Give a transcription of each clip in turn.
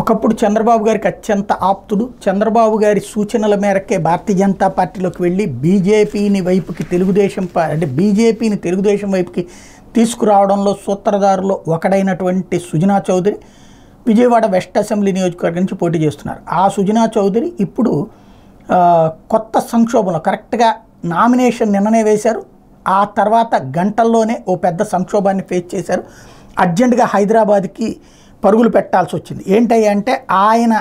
ఒకప్పుడు చంద్రబాబు గారికి అత్యంత ఆప్తుడు. చంద్రబాబు గారి సూచనల మేరకే భారతీయ జనతా పార్టీలోకి వెళ్ళి బీజేపీని వైపుకి బీజేపీని తెలుగుదేశం వైపుకి తీసుకురావడంలో సూత్రధారులో ఒకడైనటువంటి సుజనా చౌదరి విజయవాడ వెస్ట్ అసెంబ్లీ నియోజకవర్గం నుంచి పోటీ చేస్తున్నారు. ఆ సుజనా చౌదరి ఇప్పుడు కొత్త సంక్షోభంలో కరెక్ట్గా నామినేషన్ నిన్ననే వేశారు. ఆ తర్వాత గంటల్లోనే ఓ పెద్ద సంక్షోభాన్ని ఫేస్ చేశారు. అర్జెంటుగా హైదరాబాద్కి పరుగులు పెట్టాల్సి వచ్చింది. ఏంటంటే ఆయన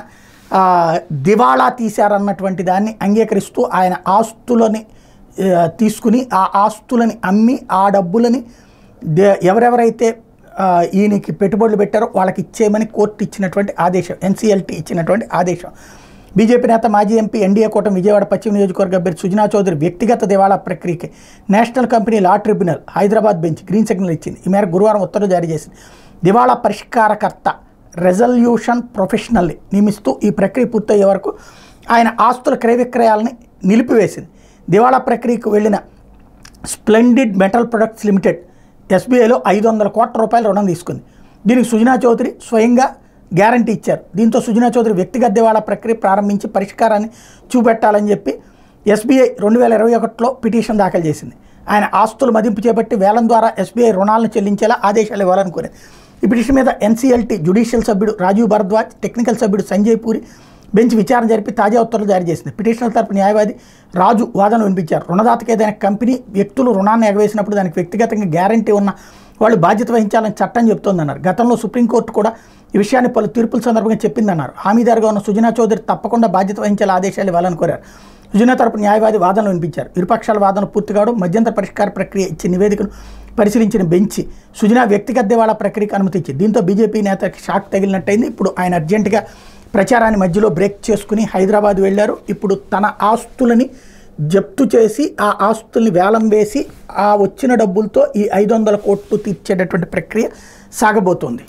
దివాళా తీశారన్నటువంటి దాన్ని అంగీకరిస్తూ ఆయన ఆస్తులని తీసుకుని ఆ ఆస్తులని అమ్మి ఆ డబ్బులని ఎవరెవరైతే ఈయనకి పెట్టుబడులు పెట్టారో వాళ్ళకి ఇచ్చేయమని కోర్టు ఇచ్చినటువంటి ఆదేశం, ఎన్సీఎల్టీ ఇచ్చినటువంటి ఆదేశం. బీజేపీ నేత మాజీ ఎంపీ ఎన్డీఏ కూటమి విజయవాడ పశ్చిమ నియోజకవర్గ అభ్యర్థి సుజనా చౌదరి వ్యక్తిగత దివాళా ప్రక్రియకి National Company Law Tribunal Hyderabad bench green signal ఇచ్చింది. ఈ మేరకు గురువారం ఉత్తర్వులు జారీ చేసింది. దివాళా పరిష్కారకర్త రెజల్యూషన్ ప్రొఫెషనల్ని నియమిస్తూ ఈ ప్రక్రియ పూర్తయ్యే వరకు ఆయన ఆస్తుల క్రయ విక్రయాలని నిలిపివేసింది. దివాళా ప్రక్రియకు వెళ్లిన స్ప్లెండిడ్ మెటల్ ప్రొడక్ట్స్ లిమిటెడ్ ఎస్బీఐలో 500 కోట్ల రూపాయల రుణం తీసుకుంది. దీనికి సుజనా చౌదరి స్వయంగా గ్యారంటీ ఇచ్చారు. దీంతో సుజనా చౌదరి వ్యక్తిగత దివాళా ప్రక్రియ ప్రారంభించి పరిష్కారాన్ని చూపెట్టాలని చెప్పి ఎస్బీఐ 2021లో పిటిషన్ దాఖలు చేసింది. ఆయన ఆస్తులు మదింపు చేపట్టి వేలం ద్వారా ఎస్బీఐ రుణాలను చెల్లించేలా ఆదేశాలు ఇవ్వాలని కోరింది. ఈ పిటిషన్ మీద ఎన్సీఎల్టీ జ్యుడిషియల్ సభ్యుడు రాజీవ్ భరద్వాజ్, టెక్నికల్ సభ్యుడు సంజయ్ పూరి బెంచ్ విచారణ జరిపి తాజా ఉత్తర్వులు జారీ చేసింది. పిటిషనర్ తరపు న్యాయవాది రాజు వాదనలు వినిపించారు. రుణదాతకి ఏదైనా కంపెనీ వ్యక్తులు రుణాన్ని ఎగవేసినప్పుడు దానికి వ్యక్తిగతంగా గ్యారంటీ ఉన్న వాళ్ళు బాధ్యత వహించాలని చట్టం చెబుతోందన్నారు. గతంలో సుప్రీంకోర్టు కూడా ఈ విషయాన్ని పలు తీర్పుల సందర్భంగా చెప్పిందన్నారు. హామీదారుగా ఉన్న సుజనా చౌదరి తప్పకుండా బాధ్యత వహించేలా ఆదేశాలు ఇవ్వాలని కోరారు. సుజనా తరపు న్యాయవాది వాదనలు వినిపించారు. ఇరుపక్షాల వాదన పూర్తి కావడం మధ్యంతర పరిష్కార ప్రక్రియ ఇచ్చే నివేదికను పరిశీలించిన బెంచ్ సుజనా వ్యక్తిగత దివాళా ప్రక్రియకు అనుమతి ఇచ్చింది. దీంతో బీజేపీ నేతకి షాక్ తగిలినట్టయింది. ఇప్పుడు ఆయన అర్జెంటుగా ప్రచారాన్ని మధ్యలో బ్రేక్ చేసుకుని హైదరాబాద్ వెళ్లారు. ఇప్పుడు తన ఆస్తులని జప్తు చేసి ఆ ఆస్తుల్ని వేలం వేసి ఆ వచ్చిన డబ్బులతో ఈ 500 కోట్లు తీర్చేటటువంటి ప్రక్రియ సాగబోతోంది.